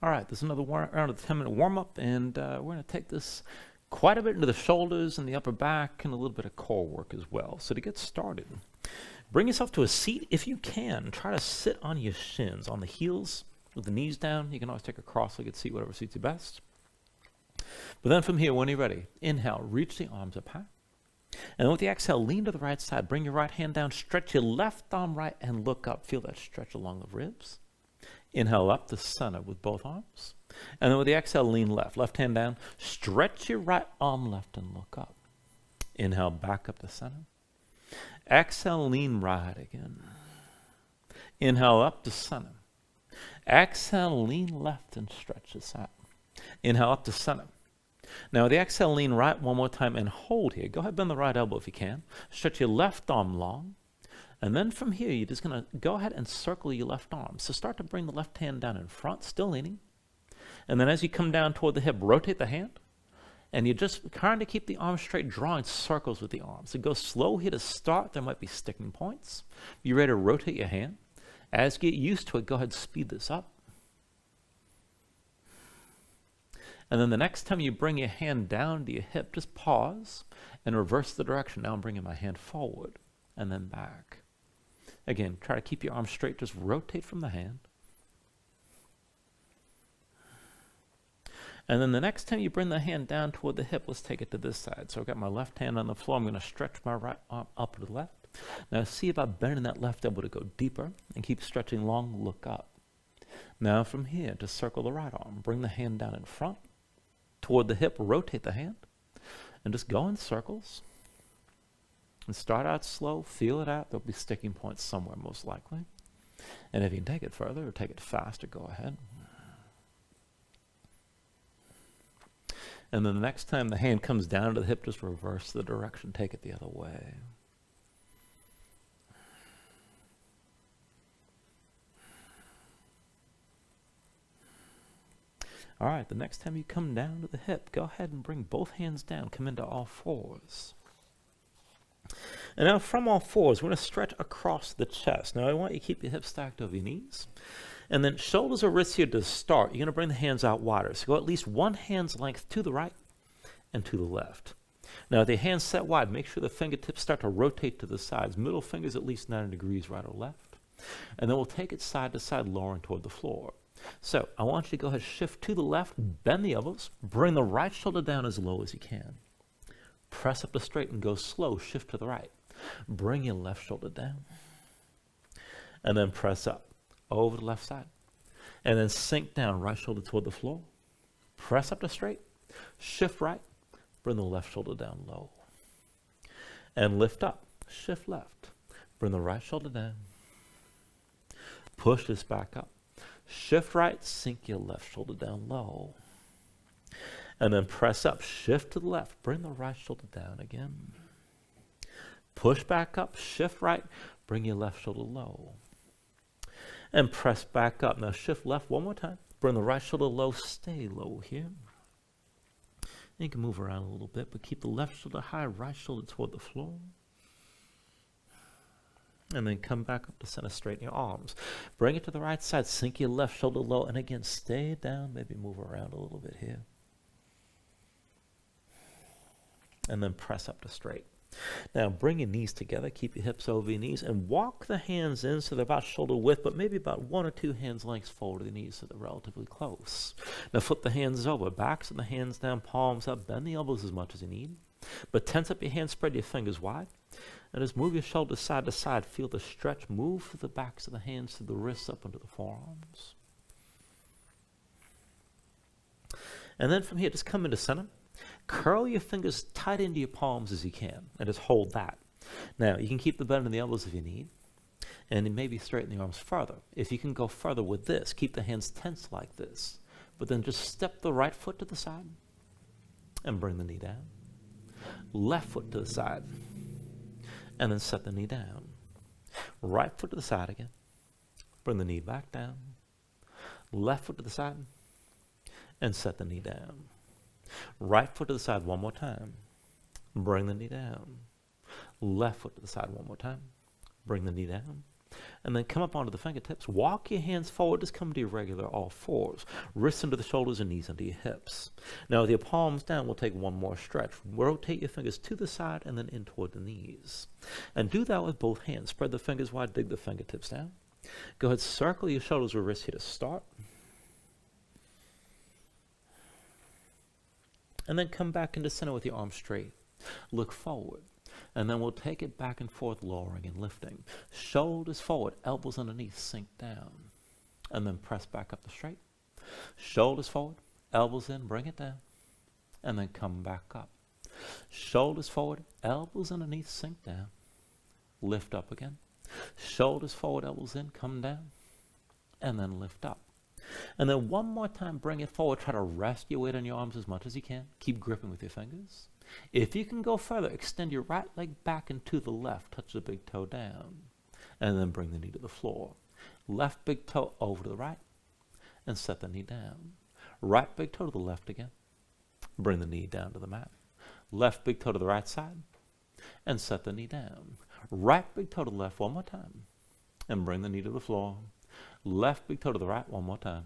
All right, this is another round of the 10-minute warm-up, and we're going to take this quite a bit into the shoulders and the upper back and a little bit of core work as well. So to get started, bring yourself to a seat if you can. Try to sit on your shins, on the heels with the knees down. You can always take a cross-legged seat, whatever suits you best. But then from here, when you're ready, inhale, reach the arms up high. And then with the exhale, lean to the right side. Bring your right hand down, stretch your left arm right, and look up. Feel that stretch along the ribs. Inhale up to center with both arms. And then with the exhale, lean left. Left hand down. Stretch your right arm left and look up. Inhale back up to center. Exhale, lean right again. Inhale up to center. Exhale, lean left and stretch the side. Inhale up to center. Now with the exhale, lean right one more time and hold here. Go ahead, bend the right elbow if you can. Stretch your left arm long. And then from here, you're just going to go ahead and circle your left arm. So start to bring the left hand down in front, still leaning. And then as you come down toward the hip, rotate the hand. And you just kind of keep the arm straight, drawing circles with the arm. So go slow here to start. There might be sticking points. You're ready to rotate your hand. As you get used to it, go ahead and speed this up. And then the next time you bring your hand down to your hip, just pause and reverse the direction. Now I'm bringing my hand forward and then back. Again, try to keep your arm straight. Just rotate from the hand. And then the next time you bring the hand down toward the hip, let's take it to this side. So I've got my left hand on the floor. I'm going to stretch my right arm up to the left. Now see about bending that left elbow to go deeper and keep stretching long, look up. Now from here, to circle the right arm. Bring the hand down in front. Toward the hip, rotate the hand. And just go in circles. And start out slow, feel it out. There'll be sticking points somewhere, most likely. And if you can take it further or take it faster, go ahead. And then the next time the hand comes down to the hip, just reverse the direction. Take it the other way. All right, the next time you come down to the hip, go ahead and bring both hands down. Come into all fours. And now from all fours, we're going to stretch across the chest. Now I want you to keep your hips stacked over your knees. And then shoulders or wrists here to start. You're going to bring the hands out wider. So go at least one hand's length to the right and to the left. Now with the hands set wide, make sure the fingertips start to rotate to the sides. Middle finger's at least 90 degrees right or left. And then we'll take it side to side, lowering toward the floor. So I want you to go ahead, shift to the left, bend the elbows, bring the right shoulder down as low as you can. Press up to straight and go slow, shift to the right. Bring your left shoulder down. And then press up over the left side. And then sink down, right shoulder toward the floor. Press up to straight, shift right, bring the left shoulder down low. And lift up, shift left, bring the right shoulder down. Push this back up. Shift right, sink your left shoulder down low. And then press up, shift to the left, bring the right shoulder down again. Push back up, shift right, bring your left shoulder low. And press back up. Now shift left one more time, bring the right shoulder low, stay low here. You can move around a little bit, but keep the left shoulder high, right shoulder toward the floor. And then come back up to center, straighten your arms. Bring it to the right side, sink your left shoulder low, and again, stay down, maybe move around a little bit here. And then press up to straight. Now bring your knees together, keep your hips over your knees, and walk the hands in so they're about shoulder width, but maybe about 1 or 2 hands lengths forward of the knees so they're relatively close. Now flip the hands over, backs of the hands down, palms up, bend the elbows as much as you need. But tense up your hands, spread your fingers wide. And just move your shoulders side to side. Feel the stretch. Move the backs of the hands to the wrists up into the forearms. And then from here, just come into center. Curl your fingers tight into your palms as you can. And just hold that. Now, you can keep the bend in the elbows if you need. And maybe straighten the arms further. If you can go further with this, keep the hands tense like this. But then just step the right foot to the side. And bring the knee down. Left foot to the side. And then set the knee down. Right foot to the side again. Bring the knee back down. Left foot to the side. And set the knee down. Right foot to the side one more time. Bring the knee down. Left foot to the side one more time. Bring the knee down. And then come up onto the fingertips. Walk your hands forward. Just come to your regular all fours. Wrists into the shoulders and knees into your hips. Now with your palms down, we'll take one more stretch. Rotate your fingers to the side and then in toward the knees. And do that with both hands. Spread the fingers wide, dig the fingertips down. Go ahead, circle your shoulders with wrists here to start. And then come back into center with your arms straight. Look forward. And then we'll take it back and forth, lowering and lifting. Shoulders forward, elbows underneath, sink down. And then press back up to straight. Shoulders forward, elbows in, bring it down. And then come back up. Shoulders forward, elbows underneath, sink down. Lift up again. Shoulders forward, elbows in, come down. And then lift up. And then one more time, bring it forward. Try to rest your weight on your arms as much as you can. Keep gripping with your fingers. If you can go further, extend your right leg back and to the left. Touch the big toe down. And then bring the knee to the floor. Left big toe over to the right. And set the knee down. Right big toe to the left again. Bring the knee down to the mat. Left big toe to the right side. And set the knee down. Right big toe to the left one more time. And bring the knee to the floor. Left big toe to the right one more time.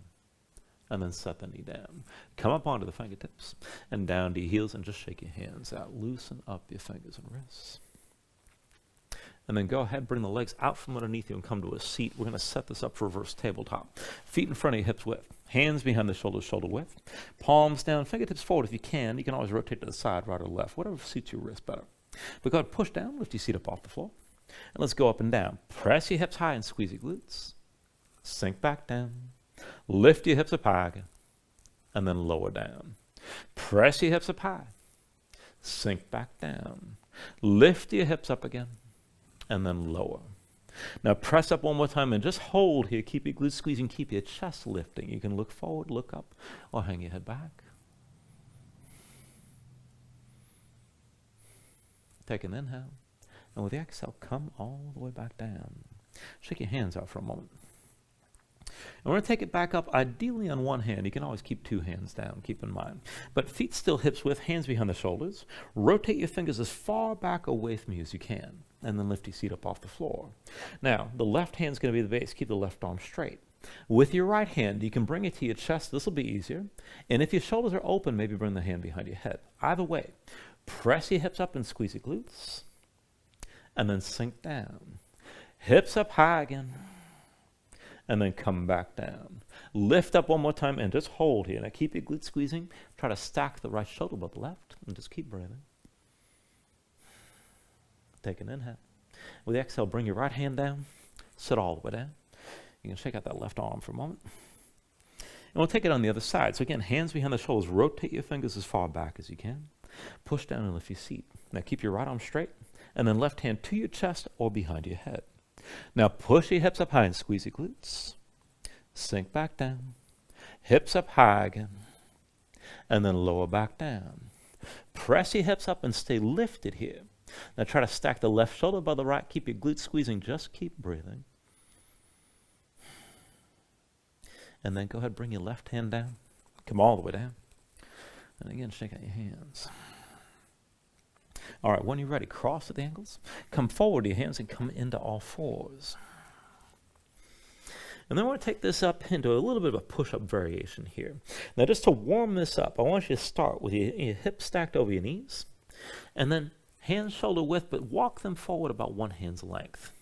And then set the knee down. Come up onto the fingertips and down to your heels and just shake your hands out. Loosen up your fingers and wrists. And then go ahead, bring the legs out from underneath you and come to a seat. We're going to set this up for reverse tabletop. Feet in front of your hips width. Hands behind the shoulders, shoulder width. Palms down, fingertips forward if you can. You can always rotate to the side, right or left, whatever suits your wrist better. But go ahead, push down, lift your seat up off the floor. And let's go up and down. Press your hips high and squeeze your glutes. Sink back down. Lift your hips up high again, and then lower down. Press your hips up high. Sink back down. Lift your hips up again, and then lower. Now press up one more time and just hold here. Keep your glutes squeezing. Keep your chest lifting. You can look forward, look up, or hang your head back. Take an inhale, and with the exhale, come all the way back down. Shake your hands out for a moment. And we're going to take it back up, ideally on one hand. You can always keep two hands down, keep in mind. But feet still hips width, hands behind the shoulders. Rotate your fingers as far back away from you as you can. And then lift your seat up off the floor. Now, the left hand's going to be the base. Keep the left arm straight. With your right hand, you can bring it to your chest. This will be easier. And if your shoulders are open, maybe bring the hand behind your head. Either way, press your hips up and squeeze your glutes. And then sink down. Hips up high again. And then come back down. Lift up one more time and just hold here. Now keep your glutes squeezing. Try to stack the right shoulder above the left and just keep breathing. Take an inhale. With the exhale, bring your right hand down. Sit all the way down. You can shake out that left arm for a moment. And we'll take it on the other side. So again, hands behind the shoulders. Rotate your fingers as far back as you can. Push down and lift your seat. Now keep your right arm straight. And then left hand to your chest or behind your head. Now push your hips up high and squeeze your glutes. Sink back down. Hips up high again. And then lower back down. Press your hips up and stay lifted here. Now try to stack the left shoulder above the right. Keep your glutes squeezing. Just keep breathing. And then go ahead, bring your left hand down. Come all the way down. And again, shake out your hands. All right, when you're ready, cross at the ankles. Come forward to your hands and come into all fours. And then I want to take this up into a little bit of a push-up variation here. Now, just to warm this up, I want you to start with your hips stacked over your knees. And then hands shoulder width, but walk them forward about one hand's length.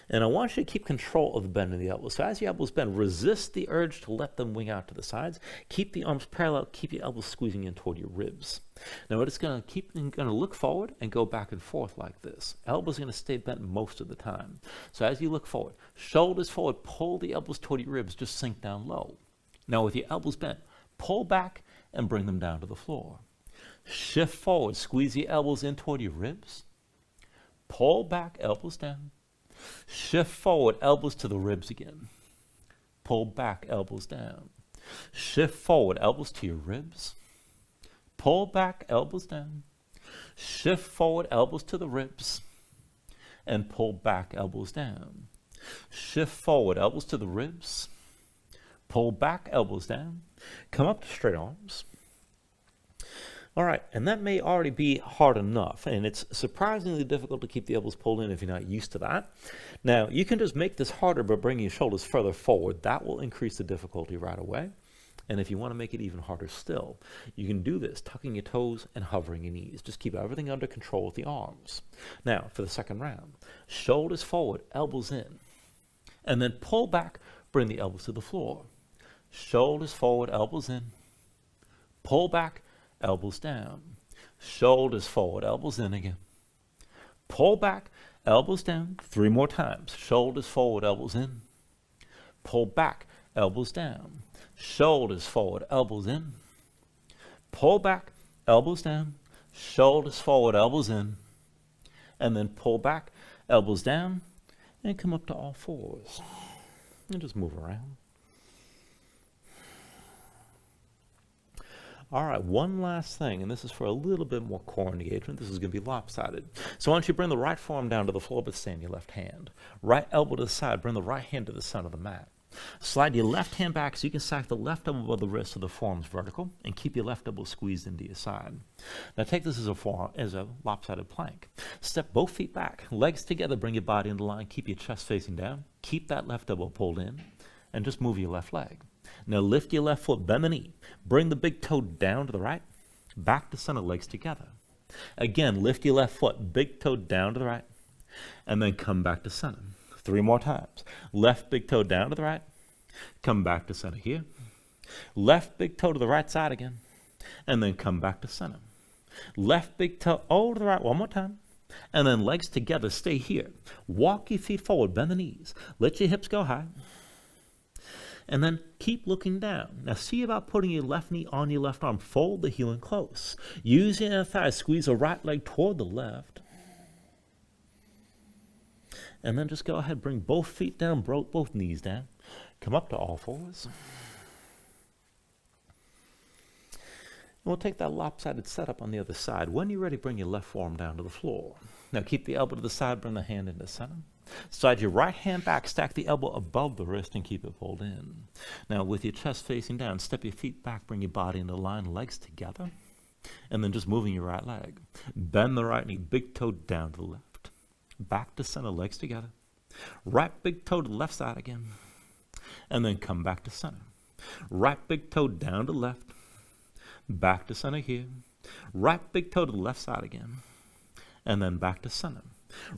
And I want you to keep control of the bend of the elbows. So as your elbows bend, resist the urge to let them wing out to the sides. Keep the arms parallel. Keep your elbows squeezing in toward your ribs. Now we're just going to look forward and go back and forth like this. Elbows are going to stay bent most of the time. So as you look forward, shoulders forward, pull the elbows toward your ribs. Just sink down low. Now with your elbows bent, pull back and bring them down to the floor. Shift forward, squeeze your elbows in toward your ribs. Pull back, elbows down. Shift forward, elbows to the ribs again. Pull back, elbows down. Shift forward, elbows to your ribs. Pull back, elbows down. Shift forward, elbows to the ribs. And pull back, elbows down. Shift forward, elbows to the ribs. Pull back, elbows down. Come up to straight arms. All right, and that may already be hard enough, and it's surprisingly difficult to keep the elbows pulled in if you're not used to that. Now, you can just make this harder by bringing your shoulders further forward. That will increase the difficulty right away. And if you want to make it even harder still, you can do this, tucking your toes and hovering your knees. Just keep everything under control with the arms. Now, for the second round, shoulders forward, elbows in, and then pull back, bring the elbows to the floor. Shoulders forward, elbows in, pull back, elbows down, shoulders forward, elbows in again, pull back, elbows down, 3 more times, shoulders forward, elbows in, pull back, elbows down, shoulders forward, elbows in, pull back, elbows down, shoulders forward, elbows in, and then pull back, elbows down, and come up to all fours, and just move around. All right, one last thing, and this is for a little bit more core engagement. This is going to be lopsided. So why don't you bring the right forearm down to the floor, but stay in your left hand. Right elbow to the side, bring the right hand to the center of the mat. Slide your left hand back so you can stack the left elbow above the wrist so the forearm's vertical, and keep your left elbow squeezed into your side. Now take this as a lopsided plank. Step both feet back, legs together, bring your body into line, keep your chest facing down, keep that left elbow pulled in, and just move your left leg. Now lift your left foot, bend the knee. Bring the big toe down to the right, back to center, legs together. Again, lift your left foot, big toe down to the right, and then come back to center. 3 more times. Left big toe down to the right, come back to center here. Left big toe to the right side again, and then come back to center. Left big toe over to the right 1 more time, and then legs together, stay here. Walk your feet forward, bend the knees. Let your hips go high. And then keep looking down. Now see about putting your left knee on your left arm. Fold the heel in close. Use your inner thigh. Squeeze the right leg toward the left. And then just go ahead. Bring both feet down. Both knees down. Come up to all fours. And we'll take that lopsided setup on the other side. When you're ready, bring your left forearm down to the floor. Now keep the elbow to the side. Bring the hand into center. Slide your right hand back, stack the elbow above the wrist, and keep it pulled in. Now, with your chest facing down, step your feet back, bring your body into line, legs together, and then just moving your right leg. Bend the right knee, big toe down to the left. Back to center, legs together. Right big toe to the left side again, and then come back to center. Right big toe down to the left, back to center here. Right big toe to the left side again, and then back to center.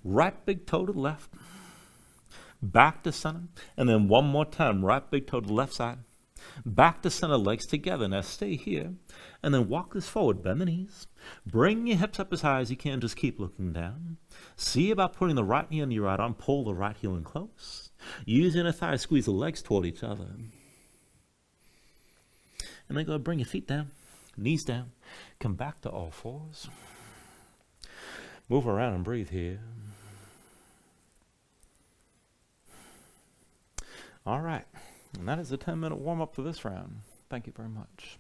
Right big toe to the left, back to center, and then 1 more time. Right big toe to the left side, back to center, legs together. Now stay here, and then walk this forward. Bend the knees. Bring your hips up as high as you can. Just keep looking down. See about putting the right knee on your right arm. Pull the right heel in close. Use inner thigh. Squeeze the legs toward each other. And then go ahead, bring your feet down, knees down. Come back to all fours. Move around and breathe here. All right. And that is a 10-minute warm-up for this round. Thank you very much.